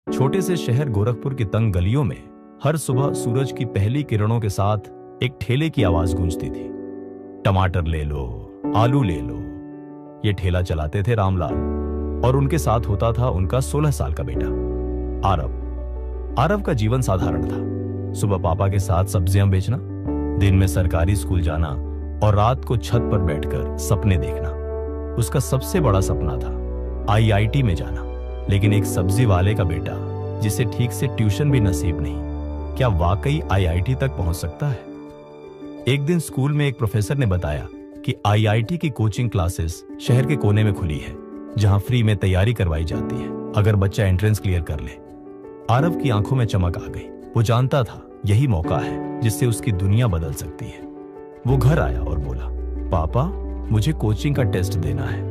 छोटे से शहर गोरखपुर की तंग गलियों में हर सुबह सूरज की पहली किरणों के साथ एक ठेले की आवाज गूंजती थी। टमाटर ले लो, आलू ले लो। ये ठेला चलाते थे रामलाल और उनके साथ होता था उनका 16 साल का बेटा आरव। आरव का जीवन साधारण था। सुबह पापा के साथ सब्जियां बेचना, दिन में सरकारी स्कूल जाना और रात को छत पर बैठकर सपने देखना। उसका सबसे बड़ा सपना था आईआईटी में जाना। लेकिन एक सब्जी वाले का बेटा जिसे ठीक से ट्यूशन भी नसीब नहीं, क्या वाकई आईआईटी तक पहुंच सकता है? एक दिन स्कूल में एक प्रोफेसर ने बताया कि आईआईटी की कोचिंग क्लासेस शहर के कोने में खुली है, जहां फ्री में तैयारी करवाई जाती है अगर बच्चा एंट्रेंस क्लियर कर ले। आरव की आंखों में चमक आ गई। वो जानता था यही मौका है जिससे उसकी दुनिया बदल सकती है। वो घर आया और बोला, पापा मुझे कोचिंग का टेस्ट देना है।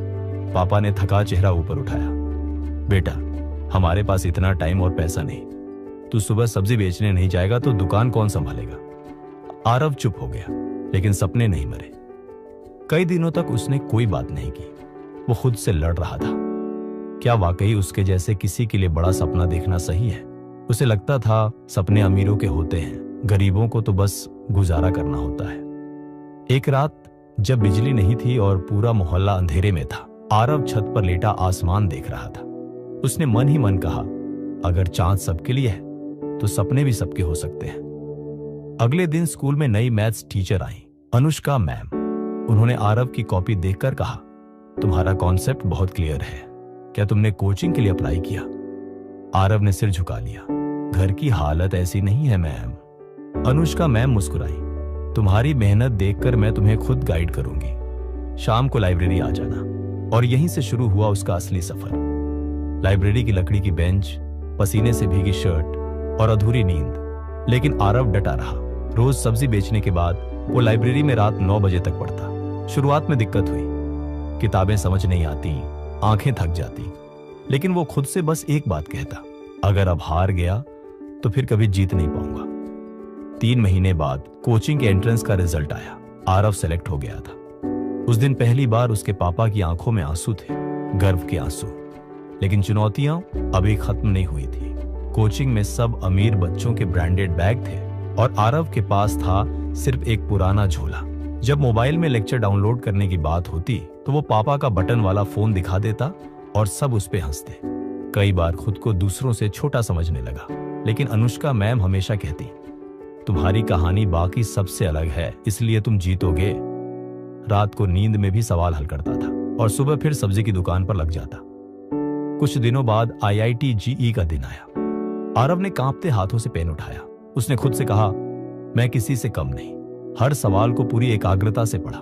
पापा ने थका चेहरा ऊपर उठाया, बेटा हमारे पास इतना टाइम और पैसा नहीं। तू सुबह सब्जी बेचने नहीं जाएगा तो दुकान कौन संभालेगा? आरव चुप हो गया, लेकिन सपने नहीं मरे। कई दिनों तक उसने कोई बात नहीं की। वो खुद से लड़ रहा था। क्या वाकई उसके जैसे किसी के लिए बड़ा सपना देखना सही है? उसे लगता था सपने अमीरों के होते हैं, गरीबों को तो बस गुजारा करना होता है। एक रात जब बिजली नहीं थी और पूरा मोहल्ला अंधेरे में था, आरव छत पर लेटा आसमान देख रहा था। उसने मन ही मन कहा, अगर चांद सबके लिए है तो सपने भी सबके हो सकते हैं। अगले दिन स्कूल में नई मैथ्स टीचर आई, अनुष्का मैम। उन्होंने आरव की कॉपी देखकर कहा, तुम्हारा कॉन्सेप्ट बहुत क्लियर है। क्या तुमने कोचिंग के लिए अप्लाई किया? आरव ने सिर झुका लिया। घर की हालत ऐसी नहीं है मैम। अनुष्का मैम मुस्कुराई, तुम्हारी मेहनत देखकर मैं तुम्हें खुद गाइड करूंगी। शाम को लाइब्रेरी आ जाना। और यहीं से शुरू हुआ उसका असली सफर। लाइब्रेरी की लकड़ी की बेंच, पसीने से भीगी शर्ट और अधूरी नींद। लेकिन आरव डटा रहा। रोज सब्जी बेचने के बाद वो लाइब्रेरी में रात 9 बजे तक पढ़ता। शुरुआत में दिक्कत हुई, किताबें समझ नहीं आती, आंखें थक जाती। लेकिन वो खुद से बस एक बात कहता, अगर अब हार गया तो फिर कभी जीत नहीं पाऊंगा। 3 महीने बाद कोचिंग के एंट्रेंस का रिजल्ट आया। आरव सेलेक्ट हो गया था। उस दिन पहली बार उसके पापा की आंखों में आंसू थे, गर्व के आंसू। लेकिन चुनौतियां अभी खत्म नहीं हुई थी। कोचिंग में सब अमीर बच्चों के ब्रांडेड बैग थे और आरव के पास था सिर्फ एक पुराना झोला। जब मोबाइल में लेक्चर डाउनलोड करने की बात होती तो वो पापा का बटन वाला फोन दिखा देता और सब उस पे हंसते। कई बार खुद को दूसरों से छोटा समझने लगा। लेकिन अनुष्का मैम हमेशा कहती, तुम्हारी कहानी बाकी सबसे अलग है, इसलिए तुम जीतोगे। रात को नींद में भी सवाल हल करता था और सुबह फिर सब्जी की दुकान पर लग जाता। कुछ दिनों बाद आईआईटी जेईई का दिन आया। आरव ने कांपते हाथों से पेन उठाया। उसने खुद से कहा, मैं किसी से कम नहीं। हर सवाल को पूरी एकाग्रता से पढ़ा।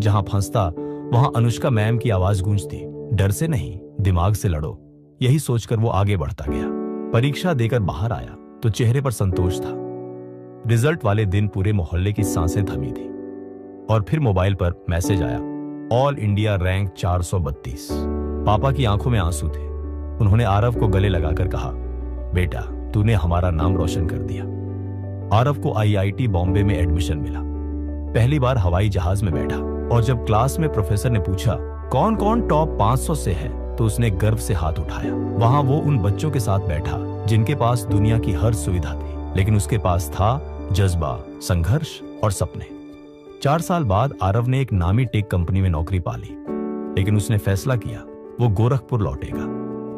जहां फंसता वहां अनुष्का मैम की आवाज गूंजती, डर से नहीं, दिमाग से लड़ो। यही सोचकर वो आगे बढ़ता गया। परीक्षा देकर बाहर आया तो चेहरे पर संतोष था। रिजल्ट वाले दिन पूरे मोहल्ले की सांसें थमी थी। और फिर मोबाइल पर मैसेज आया, ऑल इंडिया रैंक 432। पापा की आंखों में आंसू थे। उन्होंने आरव को गले लगाकर कहा, बेटा तूने हमारा नाम रोशन कर दिया। आरव को आईआईटी बॉम्बे में एडमिशन मिला। पहली बार हवाई जहाज में बैठा और जब क्लास में प्रोफेसर ने पूछा कौन कौन टॉप 500 से है तो उसने गर्व से हाथ उठाया। वहां वो उन बच्चों के साथ बैठा जिनके पास दुनिया की हर सुविधा थी, लेकिन उसके पास था जज्बा, संघर्ष और सपने। 4 साल बाद आरव ने एक नामी टेक कंपनी में नौकरी पाली। लेकिन उसने फैसला किया वो गोरखपुर लौटेगा।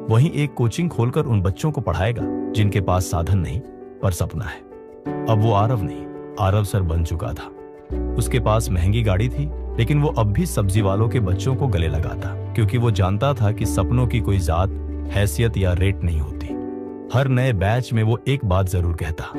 वहीं एक कोचिंग खोलकर उन बच्चों को पढ़ाएगा जिनके पास साधन नहीं पर सपना है। अब वो आरव नहीं, आरव सर बन चुका था। उसके पास महंगी गाड़ी थी, लेकिन वो अब भी सब्जी वालों के बच्चों को गले लगाता, क्योंकि वो जानता था कि सपनों की कोई जात, हैसियत या रेट नहीं होती। हर नए बैच में वो एक बात जरूर कहता,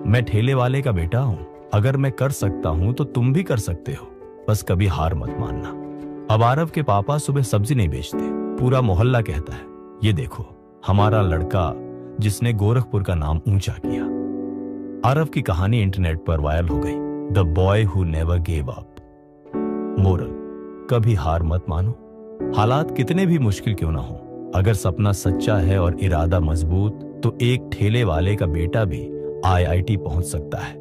मैं ठेले वाले का बेटा हूं। अगर मैं कर सकता हूं तो तुम भी कर सकते हो, बस कभी हार मत मानना। अब आरव के पापा सुबह सब्जी नहीं बेचते। पूरा मोहल्ला कहता है, ये देखो हमारा लड़का जिसने गोरखपुर का नाम ऊंचा किया। आरव की कहानी इंटरनेट पर वायरल हो गई, the boy who never gave up. Moral, कभी हार मत मानो। हालात कितने भी मुश्किल क्यों ना हो, अगर सपना सच्चा है और इरादा मजबूत तो एक ठेले वाले का बेटा भी आईआईटी पहुंच सकता है।